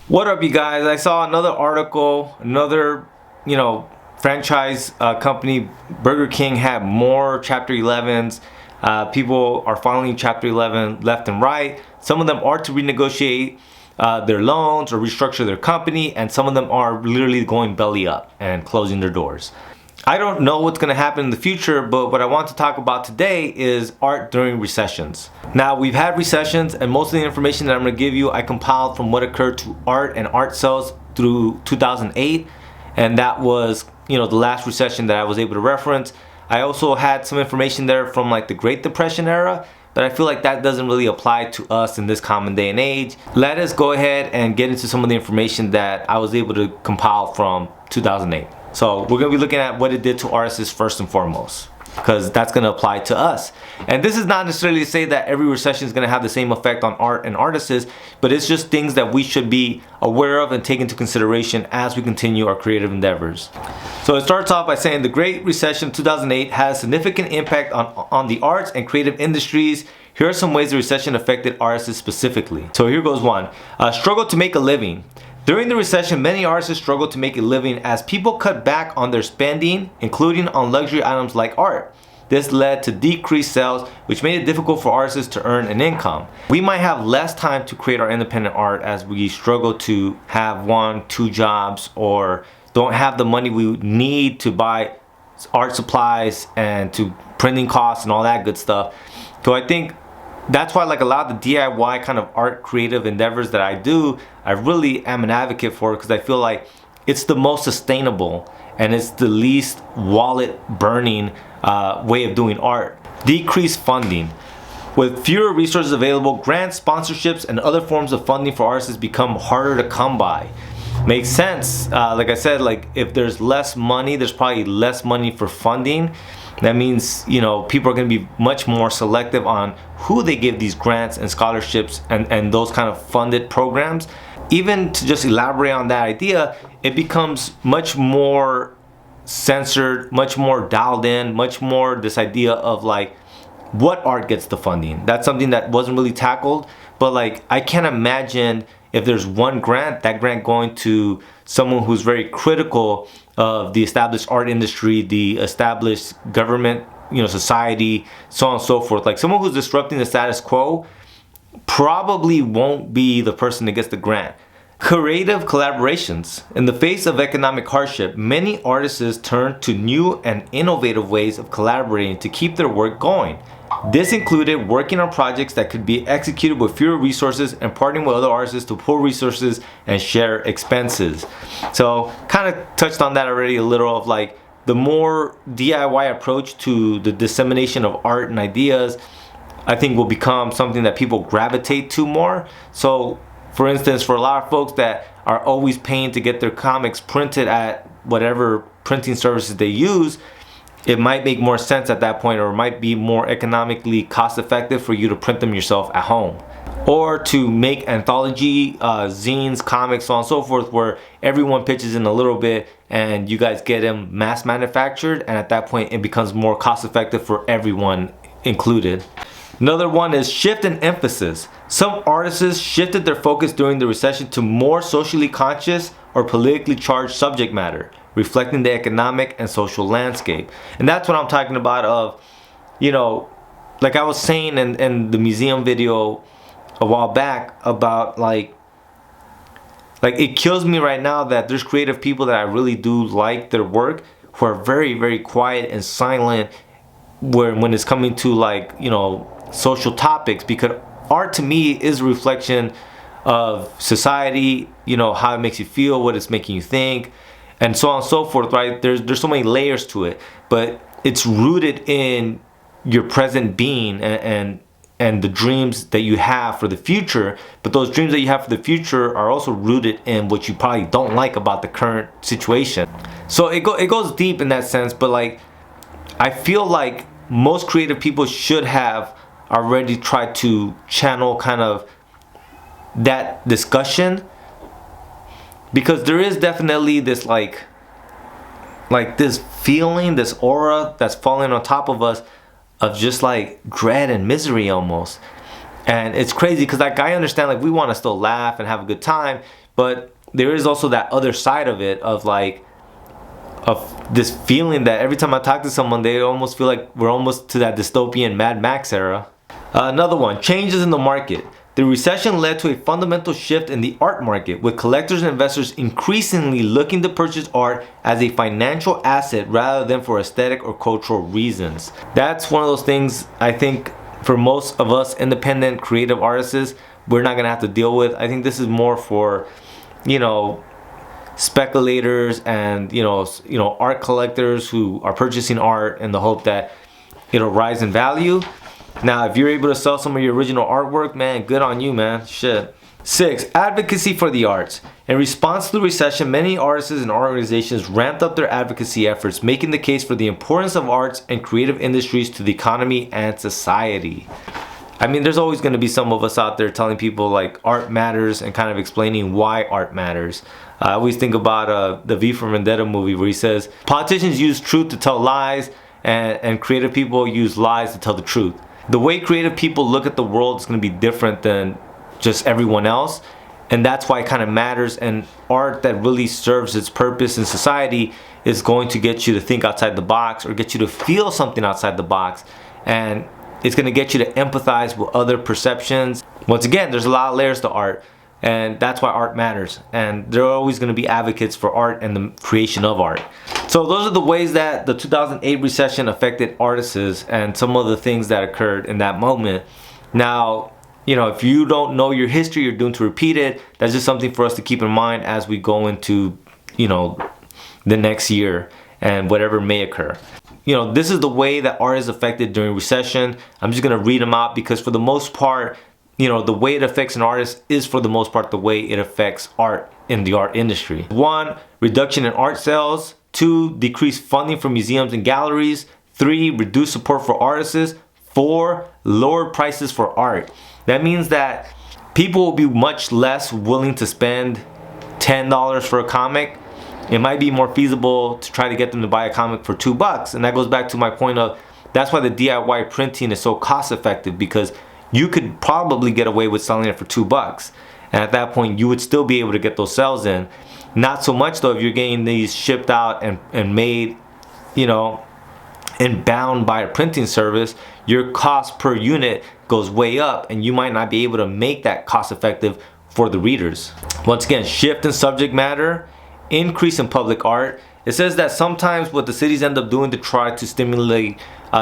What up, you guys? I saw another article, another, franchise company, Burger King, had more Chapter 11s. People are filing Chapter 11 left and right. Some of them are to renegotiate their loans or restructure their company, and some of them are literally going belly up and closing their doors. I don't know what's going to happen in the future, but what I want to talk about today is art during recessions. Now, we've had recessions, and most of the information that I'm going to give you, I compiled from what occurred to art and art sales through 2008, and that was, the last recession that I was able to reference. I also had some information there from like the Great Depression era, but I feel like that doesn't really apply to us in this common day and age. Let us go ahead and get into some of the information that I was able to compile from 2008. So we're going to be looking at what it did to artists first and foremost, because that's going to apply to us. And this is not necessarily to say that every recession is going to have the same effect on art and artists, but it's just things that we should be aware of and take into consideration as we continue our creative endeavors. So it starts off by saying the Great Recession of 2008 has significant impact on the arts and creative industries. Here are some ways the recession affected artists specifically. So here goes one. Struggle to make a living. During the recession, many artists struggled to make a living as people cut back on their spending, including on luxury items like art. This led to decreased sales, which made it difficult for artists to earn an income. We might have less time to create our independent art as we struggle to have 1-2 jobs, or don't have the money we need to buy art supplies and to printing costs and all that good stuff. So I think that's why, like, a lot of the DIY kind of art creative endeavors that I do, I really am an advocate for, because I feel like it's the most sustainable and it's the least wallet burning way of doing art. Decreased funding. With fewer resources available, grants, sponsorships, and other forms of funding for artists become harder to come by. Makes sense. Like I said, like, if there's less money, there's probably less money for funding. That means, people are going to be much more selective on who they give these grants and scholarships and those kind of funded programs. Even to just elaborate on that idea, it becomes much more censored, much more dialed in, much more this idea of like what art gets the funding. That's something that wasn't really tackled, but like I can't imagine if there's one grant, that grant going to someone who's very critical of the established art industry, the established government, society, so on and so forth. Like someone who's disrupting the status quo probably won't be the person that gets the grant. Creative collaborations. In the face of economic hardship, many artists turn to new and innovative ways of collaborating to keep their work going. This included working on projects that could be executed with fewer resources and partnering with other artists to pool resources and share expenses. So kind of touched on that already a little, of like the more DIY approach to the dissemination of art and ideas, I think will become something that people gravitate to more. So for instance, for a lot of folks that are always paying to get their comics printed at whatever printing services they use, it might make more sense at that point, or it might be more economically cost effective for you to print them yourself at home. Or to make anthology, zines, comics, so on and so forth, where everyone pitches in a little bit and you guys get them mass manufactured, and at that point it becomes more cost effective for everyone included. Another one is shift in emphasis. Some artists shifted their focus during the recession to more socially conscious or politically charged subject matter, reflecting the economic and social landscape. And that's what I'm talking about of, like I was saying in the museum video a while back about like it kills me right now that there's creative people that I really do like their work who are very, very quiet and silent when it's coming to like, social topics, because art to me is a reflection of society, how it makes you feel, what it's making you think, and so on and so forth, right? There's so many layers to it, but it's rooted in your present being and the dreams that you have for the future. But those dreams that you have for the future are also rooted in what you probably don't like about the current situation. So it goes deep in that sense, but like I feel like most creative people should have already tried to channel kind of that discussion, because there is definitely this like this feeling, this aura that's falling on top of us of just like dread and misery almost. And it's crazy because like I understand, like, we want to still laugh and have a good time, but there is also that other side of it, of like, of this feeling that every time I talk to someone, they almost feel like we're almost to that dystopian Mad Max era. Another one, changes in the market. The recession led to a fundamental shift in the art market, with collectors and investors increasingly looking to purchase art as a financial asset rather than for aesthetic or cultural reasons. That's one of those things I think for most of us independent creative artists, we're not gonna have to deal with. I think this is more for, you know, speculators and art collectors who are purchasing art in the hope that it'll rise in value. Now, if you're able to sell some of your original artwork, man, good on you, man. Shit. 6. Advocacy for the arts. In response to the recession, many artists and organizations ramped up their advocacy efforts, making the case for the importance of arts and creative industries to the economy and society. I mean, there's always going to be some of us out there telling people like art matters and kind of explaining why art matters. I always think about the V for Vendetta movie where he says, politicians use truth to tell lies, and creative people use lies to tell the truth. The way creative people look at the world is going to be different than just everyone else, and that's why it kind of matters. And art that really serves its purpose in society is going to get you to think outside the box, or get you to feel something outside the box, and it's going to get you to empathize with other perceptions. Once again, there's a lot of layers to art, and that's why art matters, and there are always going to be advocates for art and the creation of art. So those are the ways that the 2008 recession affected artists and some of the things that occurred in that moment. Now, if you don't know your history, you're doomed to repeat it. That's just something for us to keep in mind as we go into the next year and whatever may occur. This is the way that art is affected during recession. I'm just going to read them out because for the most part, the way it affects an artist is for the most part the way it affects art in the art industry. 1. Reduction in art sales. 2. Decreased funding for museums and galleries. 3. Reduced support for artists. 4. Lower prices for art. That means that people will be much less willing to spend $10 for a comic. It might be more feasible to try to get them to buy a comic for $2. And that goes back to my point of, that's why the DIY printing is so cost effective, because you could probably get away with selling it for $2. And at that point, you would still be able to get those sales in. Not so much though if you're getting these shipped out and made, and bound by a printing service. Your cost per unit goes way up, and you might not be able to make that cost effective for the readers. Once again, shift in subject matter, increase in public art. It says that sometimes what the cities end up doing to try to stimulate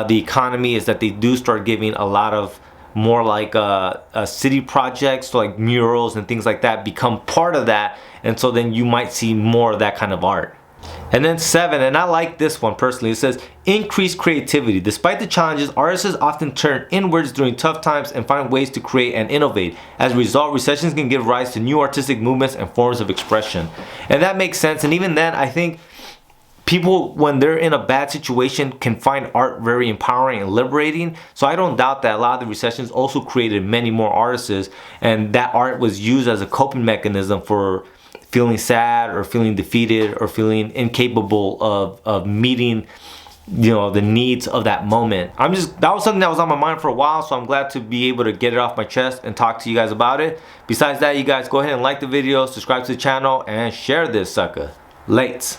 the economy is that they do start giving a lot of more like city projects, so like murals and things like that become part of that, and so then you might see more of that kind of art. And then 7, and I like this one personally, it says increase creativity. Despite the challenges, artists often turn inwards during tough times and find ways to create and innovate. As a result, recessions can give rise to new artistic movements and forms of expression. And that makes sense. And even then, I think people, when they're in a bad situation, can find art very empowering and liberating. So I don't doubt that a lot of the recessions also created many more artists, and that art was used as a coping mechanism for feeling sad or feeling defeated or feeling incapable of meeting the needs of that moment. That was something that was on my mind for a while, so I'm glad to be able to get it off my chest and talk to you guys about it. Besides that, you guys go ahead and like the video, subscribe to the channel, and share this sucker. Lates.